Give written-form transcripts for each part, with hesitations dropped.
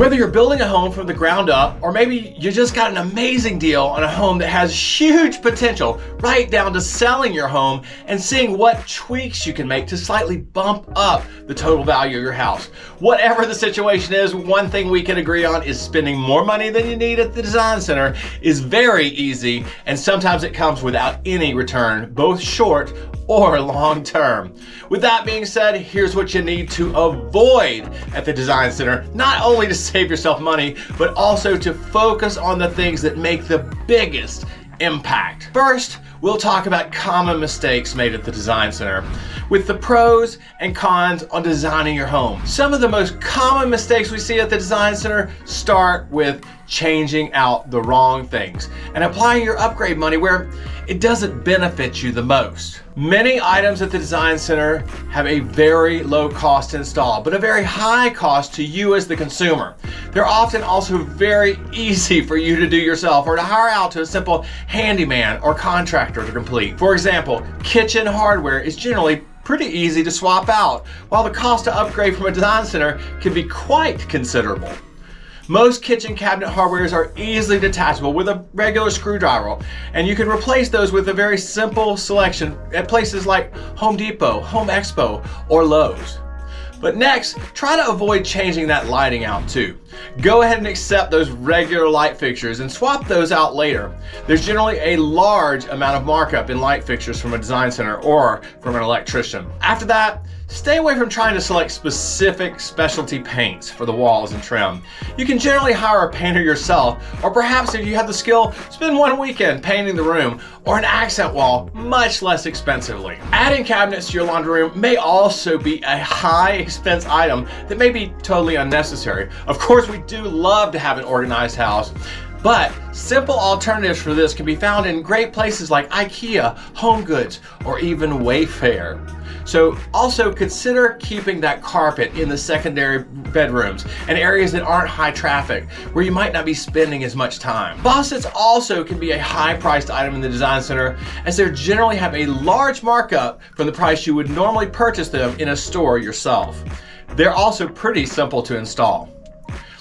Whether you're building a home from the ground up, or maybe you just got an amazing deal on a home that has huge potential, right down to selling your home and seeing what tweaks you can make to slightly bump up the total value of your house. Whatever the situation is, one thing we can agree on is spending more money than you need at the design center is very easy, and sometimes it comes without any return, both short or long term. With that being said, here's what you need to avoid at the design center, not only to save yourself money, but also to focus on the things that make the biggest impact. First, we'll talk about common mistakes made at the design center, with the pros and cons on designing your home. Some of the most common mistakes we see at the design center start with changing out the wrong things and applying your upgrade money where it doesn't benefit you the most. Many items at the design center have a very low cost to install, but a very high cost to you as the consumer. They're often also very easy for you to do yourself or to hire out to a simple handyman or contractor to complete. For example, kitchen hardware is generally pretty easy to swap out, while the cost to upgrade from a design center can be quite considerable. Most kitchen cabinet hardwares are easily detachable with a regular screwdriver, and you can replace those with a very simple selection at places like Home Depot, Home Expo, or Lowe's. But next, try to avoid changing that lighting out too. Go ahead and accept those regular light fixtures and swap those out later. There's generally a large amount of markup in light fixtures from a design center or from an electrician. After that, stay away from trying to select specific specialty paints for the walls and trim. You can generally hire a painter yourself, or perhaps if you have the skill, spend one weekend painting the room or an accent wall much less expensively. Adding cabinets to your laundry room may also be a high expense item that may be totally unnecessary. Of course, we do love to have an organized house, but simple alternatives for this can be found in great places like IKEA, Home Goods, or even Wayfair. So also consider keeping that carpet in the secondary bedrooms and areas that aren't high traffic, where you might not be spending as much time. Faucets also can be a high priced item in the design center, as they generally have a large markup from the price you would normally purchase them in a store yourself. They're also pretty simple to install.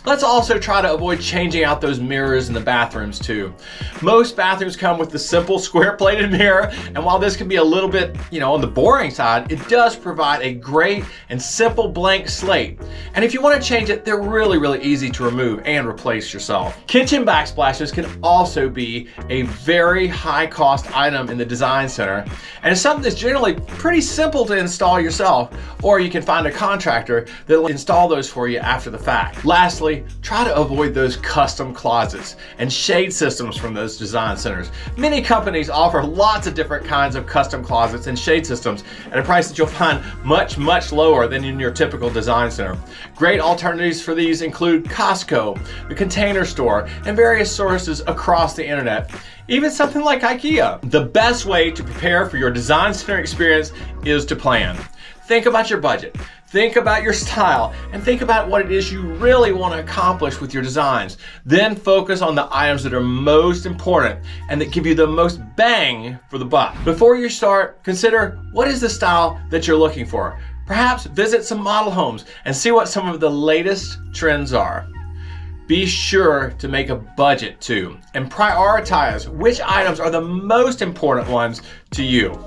Let's also try to avoid changing out those mirrors in the bathrooms too. Most bathrooms come with the simple square plated mirror, and while this can be a little bit, on the boring side, it does provide a great and simple blank slate. And if you want to change it, they're really, really easy to remove and replace yourself. Kitchen backsplashes can also be a very high cost item in the design center, and it's something that's generally pretty simple to install yourself, or you can find a contractor that'll install those for you after the fact. Lastly, try to avoid those custom closets and shade systems from those design centers. Many companies offer lots of different kinds of custom closets and shade systems at a price that you'll find much, much lower than in your typical design center. Great alternatives for these include Costco, the Container Store, and various sources across the internet. Even something like IKEA. The best way to prepare for your design center experience is to plan. Think about your budget. Think about your style, and think about what it is you really want to accomplish with your designs. Then focus on the items that are most important and that give you the most bang for the buck. Before you start, consider what is the style that you're looking for. Perhaps visit some model homes and see what some of the latest trends are. Be sure to make a budget too, and prioritize which items are the most important ones to you.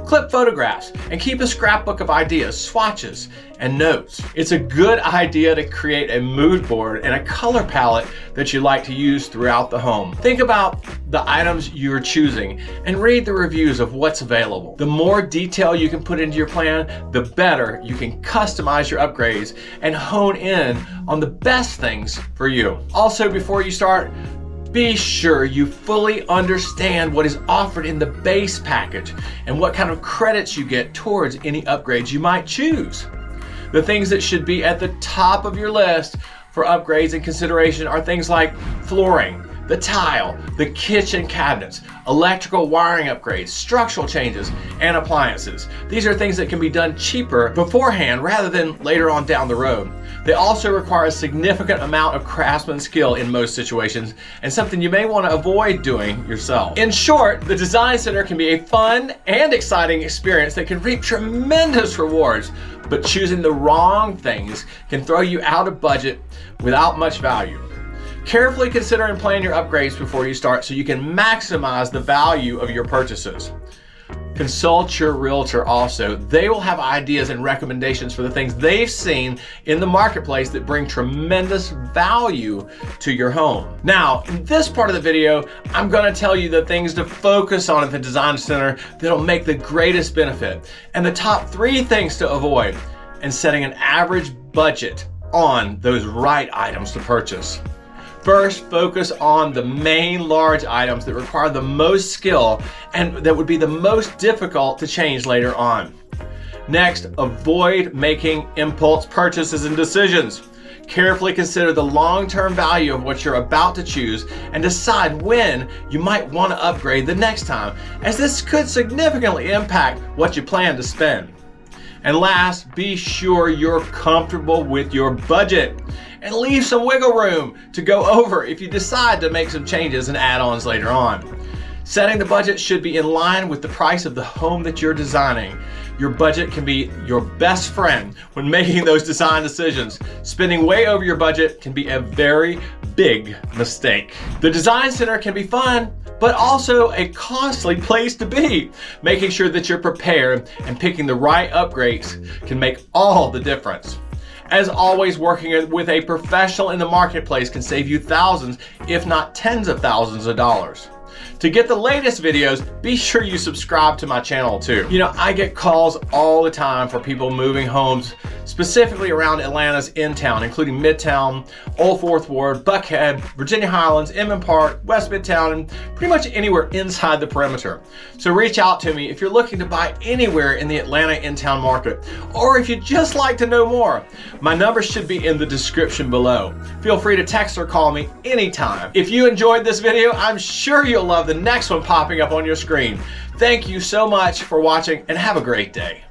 Clip photographs and keep a scrapbook of ideas, swatches, and notes. It's a good idea to create a mood board and a color palette that you like to use throughout the home. Think about the items you're choosing and read the reviews of what's available. The more detail you can put into your plan, the better you can customize your upgrades and hone in on the best things for you. Also, before you start, be sure you fully understand what is offered in the base package and what kind of credits you get towards any upgrades you might choose. The things that should be at the top of your list for upgrades and consideration are things like flooring, the tile, the kitchen cabinets, electrical wiring upgrades, structural changes, and appliances. These are things that can be done cheaper beforehand rather than later on down the road. They also require a significant amount of craftsman skill in most situations, and something you may want to avoid doing yourself. In short, the Design Center can be a fun and exciting experience that can reap tremendous rewards, but choosing the wrong things can throw you out of budget without much value. Carefully consider and plan your upgrades before you start so you can maximize the value of your purchases. Consult your realtor also. They will have ideas and recommendations for the things they've seen in the marketplace that bring tremendous value to your home. Now, in this part of the video, I'm going to tell you the things to focus on at the Design Center that'll make the greatest benefit, and the top 3 things to avoid, and setting an average budget on those right items to purchase. First, focus on the main large items that require the most skill and that would be the most difficult to change later on. Next, avoid making impulse purchases and decisions. Carefully consider the long-term value of what you're about to choose and decide when you might want to upgrade the next time, as this could significantly impact what you plan to spend. And last, be sure you're comfortable with your budget and leave some wiggle room to go over if you decide to make some changes and add-ons later on. Setting the budget should be in line with the price of the home that you're designing. Your budget can be your best friend when making those design decisions. Spending way over your budget can be a very big mistake. The Design Center can be fun, but also a costly place to be. Making sure that you're prepared and picking the right upgrades can make all the difference. As always, working with a professional in the marketplace can save you thousands, if not tens of thousands of dollars. To get the latest videos, be sure you subscribe to my channel too. You know, I get calls all the time for people moving homes, specifically around Atlanta's in-town, including Midtown, Old Fourth Ward, Buckhead, Virginia Highlands, Inman Park, West Midtown, and pretty much anywhere inside the perimeter. So reach out to me if you're looking to buy anywhere in the Atlanta in-town market, or if you'd just like to know more. My number should be in the description below. Feel free to text or call me anytime. If you enjoyed this video, I'm sure you'll love the next one popping up on your screen. Thank you so much for watching and have a great day.